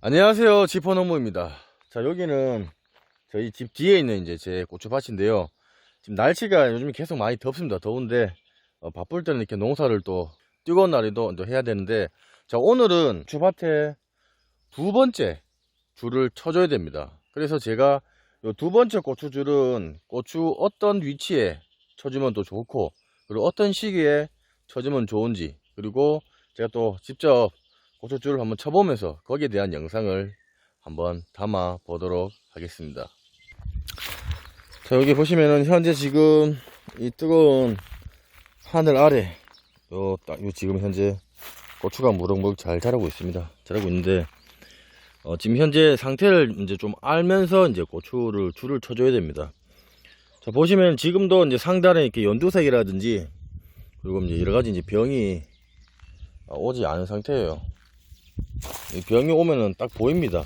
안녕하세요, 지퍼농부입니다. 자, 여기는 저희 집 뒤에 있는 이제 제 고추밭인데요. 지금 날씨가 요즘 계속 많이 덥습니다. 더운데 바쁠 때는 이렇게 농사를 또 뜨거운 날에도 또 해야 되는데, 자, 오늘은 고추밭에 두 번째 줄을 쳐줘야 됩니다. 그래서 제가 요 두 번째 고추줄은 고추 어떤 위치에 쳐주면 또 좋고, 그리고 어떤 시기에 쳐주면 좋은지, 그리고 제가 또 직접 고추줄을 한번 쳐보면서 거기에 대한 영상을 한번 담아 보도록 하겠습니다. 자, 여기 보시면은 현재 지금 이 뜨거운 하늘 아래 요 지금 현재 고추가 무럭무럭 잘 자라고 있습니다. 자라고 있는데 지금 현재 상태를 이제 좀 알면서 이제 고추를 줄을 쳐줘야 됩니다. 자, 보시면 지금도 이제 상단에 이렇게 연두색이라든지 그리고 이제 여러 가지 이제 병이 오지 않은 상태예요. 이 병이 오면은 딱 보입니다.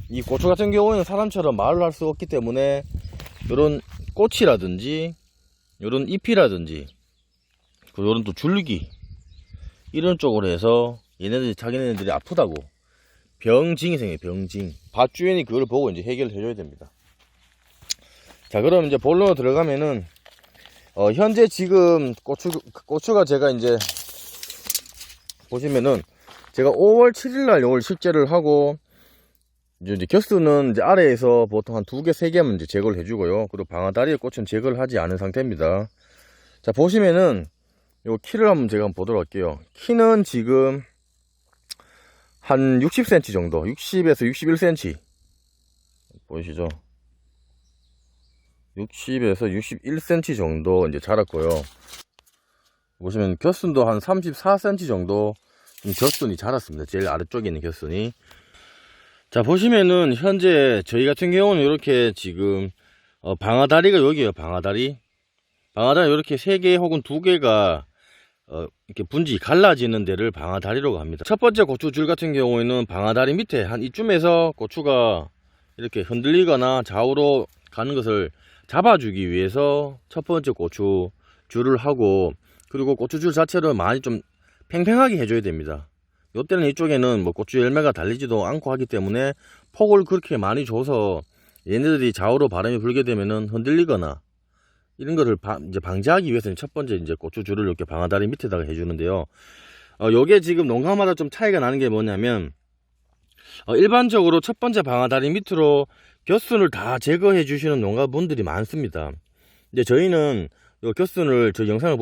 이 고추 같은 경우에는 사람처럼 말을 할 수 없기 때문에 요런 꽃이라든지 요런 잎이라든지 그리고 요런 또 줄기 이런 쪽으로 해서 얘네들이 자기네들이 아프다고 병징이 생겨요. 병징. 밭주인이 그걸 보고 이제 해결을 해줘야 됩니다. 자, 그럼 이제 본론으로 들어가면은 현재 지금 고추가 제가 이제 보시면은 제가 5월 7일날 요걸 실제를 하고 이제 겨스는 이제 아래에서 보통 한 2개, 3개만 이제 제거를 해주고요. 그리고 방아다리에 꽃은 제거를 하지 않은 상태입니다. 자, 보시면은 요 키를 한번 제가 한번 보도록 할게요. 키는 지금 한 60cm 정도, 60에서 61cm 보이시죠? 60에서 61cm 정도 이제 자랐고요. 보시면 겨순도 한 34cm 정도 겨순이 자랐습니다. 제일 아래쪽에 있는 겨순이. 자, 보시면은 현재 저희 같은 경우는 이렇게 지금 방아다리가 여기에요. 방아다리 이렇게 3개 혹은 2개가 이렇게 분지 갈라지는 데를 방아다리라고 합니다. 첫 번째 고추줄 같은 경우에는 방아다리 밑에 한 이쯤에서 고추가 이렇게 흔들리거나 좌우로 가는 것을 잡아주기 위해서 첫 번째 고추줄을 하고, 그리고 고추줄 자체를 많이 좀 팽팽하게 해줘야 됩니다. 요때는 이쪽에는 뭐 고추 열매가 달리지도 않고 하기 때문에 폭을 그렇게 많이 줘서 얘네들이 좌우로 바람이 불게 되면은 흔들리거나 이런 것을 이제 방지하기 위해서는 첫 번째 이제 고추줄을 이렇게 방아다리 밑에다가 해주는데요. 요게 지금 농가마다 좀 차이가 나는 게 뭐냐면 일반적으로 첫 번째 방아다리 밑으로 겨순을 다 제거해 주시는 농가분들이 많습니다. 이제 저희는 요 겨순을 저 영상을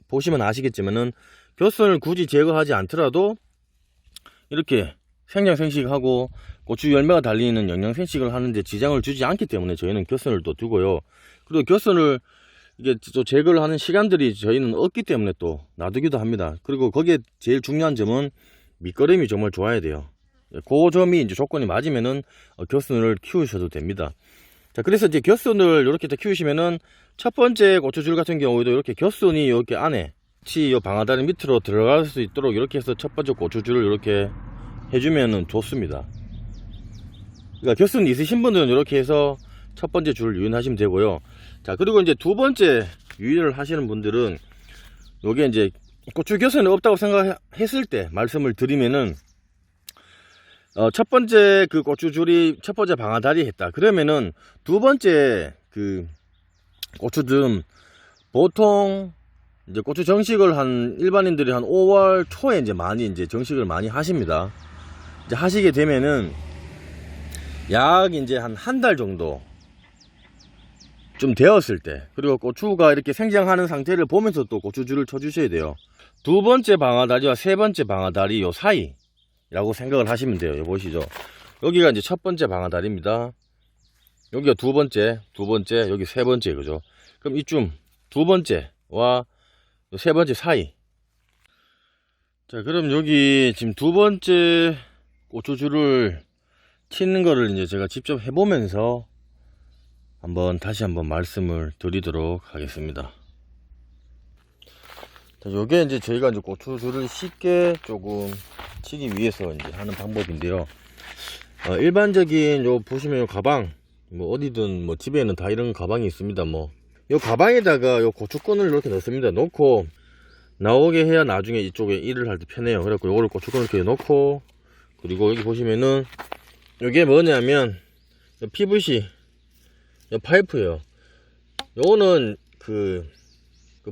보시면 아시겠지만은 겨순을 굳이 제거하지 않더라도 이렇게 생장생식하고 고추 열매가 달리는 영양생식을 하는데 지장을 주지 않기 때문에 저희는 겨순을 또 두고요. 그리고 겨순을 이게 또 제거를 하는 시간들이 저희는 없기 때문에 또 놔두기도 합니다. 그리고 거기에 제일 중요한 점은 밑거름이 정말 좋아야 돼요. 그 점이 이제 조건이 맞으면은 겨순을 키우셔도 됩니다. 자, 그래서 이제 겨순을 이렇게 키우시면은 첫 번째 고추줄 같은 경우에도 이렇게 겨순이 이렇게 안에 요 방아다리 밑으로 들어갈 수 있도록 이렇게 해서 첫 번째 고추줄을 이렇게 해주면은 좋습니다. 그러니까 겨순 있으신 분들은 이렇게 해서 첫 번째 줄을 유인하시면 되고요. 자, 그리고 이제 두 번째 유인을 하시는 분들은 요게 이제 고추 겨순이 없다고 생각했을 때 말씀을 드리면은 첫 번째 그 고추줄이 첫 번째 방아다리 했다 그러면은 두 번째 그 고추들은 보통 이제 고추 정식을 한 일반인들이 한 5월 초에 이제 많이 이제 정식을 많이 하십니다. 이제 하시게 되면은 약 이제 한 달 정도 좀 되었을 때, 그리고 고추가 이렇게 생장하는 상태를 보면서 또 고추줄을 쳐주셔야 돼요. 두 번째 방아다리와 세 번째 방아다리 요 사이라고 생각을 하시면 돼요. 여기 보시죠. 여기가 이제 첫 번째 방아다리입니다. 여기가 두 번째, 여기 세 번째, 그죠? 그럼 이쯤 두 번째와 세 번째 사이. 자, 그럼 여기 지금 두 번째 고추줄을 치는 거를 이제 제가 직접 해보면서 다시 한번 말씀을 드리도록 하겠습니다. 자, 요게 이제 저희가 이제 고추줄을 쉽게 조금 치기 위해서 이제 하는 방법인데요. 일반적인 요 보시면 요 가방, 뭐 어디든 뭐 집에는 다 이런 가방이 있습니다. 뭐 요 가방에다가 요 고추끈을 이렇게 넣습니다. 넣고 나오게 해야 나중에 이쪽에 일을 할 때 편해요. 그래갖고 요거를 고추끈을 이렇게 넣고, 그리고 여기 보시면은 요게 뭐냐면 PVC 요 파이프예요. 요거는 그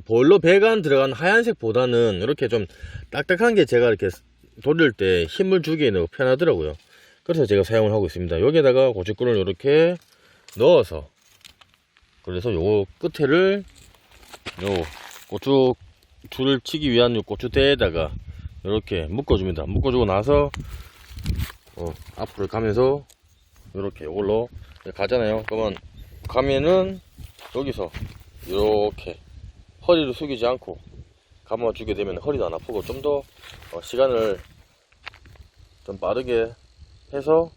보일러 배관 들어간 하얀색보다는 이렇게 좀 딱딱한 게 제가 이렇게 돌릴 때 힘을 주기에는 편하더라고요. 그래서 제가 사용을 하고 있습니다. 여기에다가 고추끈을 이렇게 넣어서, 그래서 요 끝에를 요 고추 줄을 치기 위한 요 고추대에다가 이렇게 묶어줍니다. 묶어주고 나서 앞으로 가면서 이렇게 이걸로 가잖아요. 그러면 가면은 여기서 이렇게 허리를 숙이지 않고 감아주게 되면 허리도 안 아프고 좀 더 시간을 좀 빠르게 해서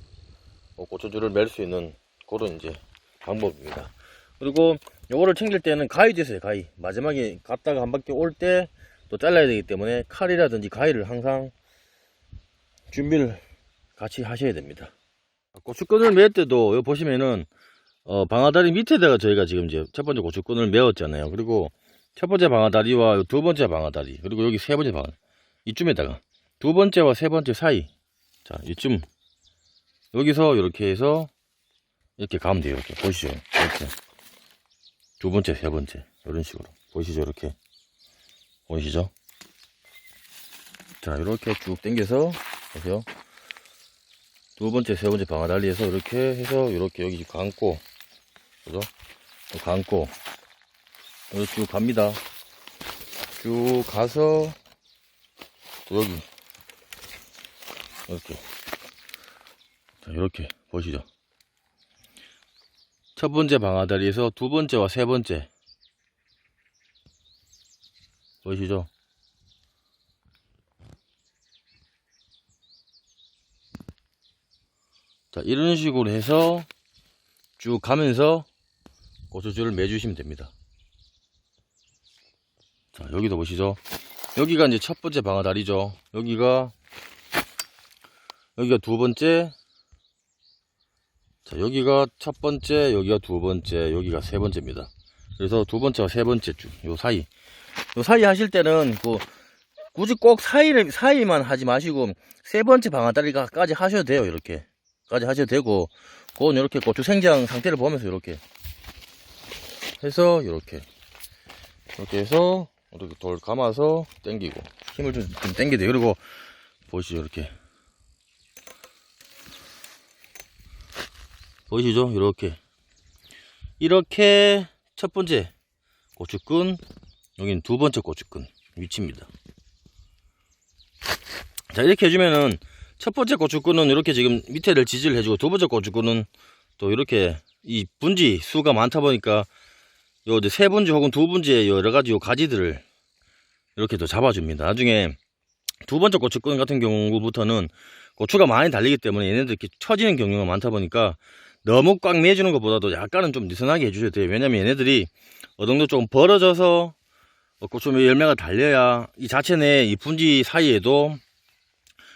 고추줄을 맬 수 있는 그런 이제 방법입니다. 그리고 요거를 챙길 때는 가위도 있어요. 가위 마지막에 갔다가 한 바퀴 올 때 또 잘라야 되기 때문에 칼이라든지 가위를 항상 준비를 같이 하셔야 됩니다. 고추끈을 맬 때도 여기 보시면은 방아다리 밑에다가 저희가 지금 이제 첫 번째 고추끈을 메었잖아요. 그리고 첫 번째 방아다리와 두 번째 방아다리, 그리고 여기 세 번째 방아, 이쯤에다가 두 번째와 세 번째 사이, 자 이쯤 여기서 이렇게 해서 이렇게 가면 돼요. 이렇게 보시죠. 이렇게 두 번째, 세 번째 이런 식으로 보이시죠? 이렇게 보이시죠? 자 이렇게 쭉 당겨서 보세요. 두 번째, 세 번째 방아다리에서 이렇게 해서 이렇게 여기 감고, 그죠? 감고 여기 쭉 갑니다. 쭉 가서 여기 이렇게, 자 이렇게 보시죠. 첫 번째 방아다리에서 두 번째와 세 번째 보이시죠? 자 이런 식으로 해서 쭉 가면서 고추줄을 매주시면 됩니다. 자 여기도 보시죠. 여기가 이제 첫 번째 방아다리죠. 여기가 두 번째, 자 여기가 첫 번째, 여기가 두 번째, 여기가 세 번째입니다. 그래서 두 번째와 세 번째 줄, 요 사이 하실 때는 굳이 꼭 사이만 하지 마시고 세 번째 방아다리까지 하셔도 돼요. 이렇게까지 하셔도 되고, 그건 이렇게 고추 생장 상태를 보면서 이렇게 해서 이렇게 해서 이렇게 돌 감아서 당기고 힘을 좀 당겨야 돼요. 그리고 보시죠. 보이시죠? 이렇게 첫 번째 고추끈, 여긴 두 번째 고추끈 위치입니다. 자 이렇게 해주면은 첫 번째 고추끈은 이렇게 지금 밑에를 지지를 해주고, 두 번째 고추끈은 또 이렇게 이 분지 수가 많다 보니까 요 세 분지 혹은 두 분지의 여러 가지 요 가지들을 이렇게 또 잡아줍니다. 나중에 두 번째 고추끈 같은 경우부터는 고추가 많이 달리기 때문에 얘네들 이렇게 처지는 경우가 많다 보니까 너무 꽉 매주는 것보다도 약간은 좀 느슨하게 해주셔야 돼요. 왜냐면 얘네들이 어느 정도 좀 벌어져서 고추 열매가 달려야 이 자체 내 이 분지 사이에도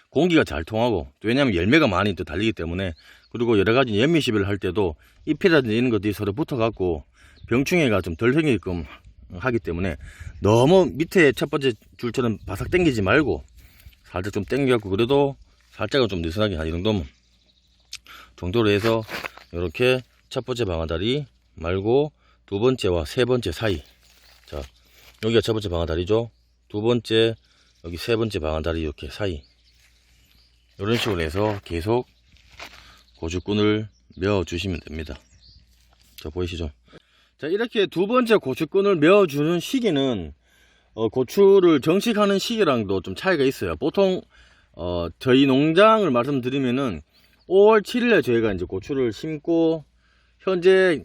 공기가 잘 통하고, 또 왜냐면 열매가 많이 또 달리기 때문에, 그리고 여러 가지 연미 시비를 할 때도 잎이라든지 이런 것들이 서로 붙어 갖고 병충해가 좀 덜 생기게끔 하기 때문에 너무 밑에 첫 번째 줄처럼 바삭 당기지 말고 살짝 좀 당겨 갖고, 그래도 살짝은 좀 느슨하게 한 이 정도로 해서 이렇게 첫 번째 방아다리 말고 두 번째와 세 번째 사이, 자 여기가 첫 번째 방아다리죠. 두 번째, 여기 세 번째 방아다리 이렇게 사이, 이런 식으로 해서 계속 고추끈을 메어 주시면 됩니다. 자 보이시죠? 자 이렇게 두 번째 고추끈을 메어 주는 시기는 고추를 정식하는 시기랑도 좀 차이가 있어요. 보통 저희 농장을 말씀드리면은 5월 7일에 저희가 이제 고추를 심고 현재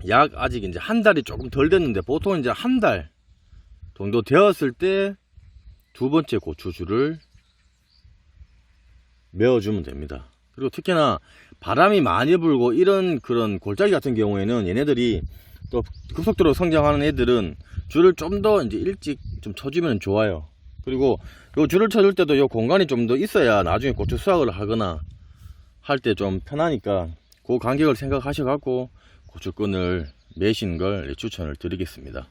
약 아직 이제 한 달이 조금 덜 됐는데, 보통 이제 한 달 정도 되었을 때 두 번째 고추줄을 메어주면 됩니다. 그리고 특히나 바람이 많이 불고 이런 그런 골짜기 같은 경우에는 얘네들이 또 급속도로 성장하는 애들은 줄을 좀 더 이제 일찍 좀 쳐주면 좋아요. 그리고 요 줄을 쳐줄 때도 요 공간이 좀 더 있어야 나중에 고추 수확을 하거나 할 때 좀 편하니까 그 간격을 생각하셔 갖고 고추끈을 매시는 걸 추천을 드리겠습니다.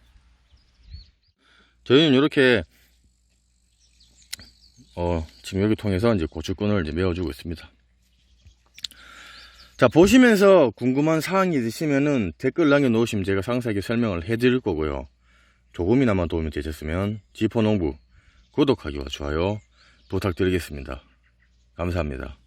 저희는 이렇게 지금 여기 통해서 이제 고추끈을 이제 메어주고 있습니다. 자, 보시면서 궁금한 사항이 있으시면은 댓글 남겨놓으시면 제가 상세하게 설명을 해드릴 거고요. 조금이나마 도움이 되셨으면 지포농부 구독하기와 좋아요 부탁드리겠습니다. 감사합니다.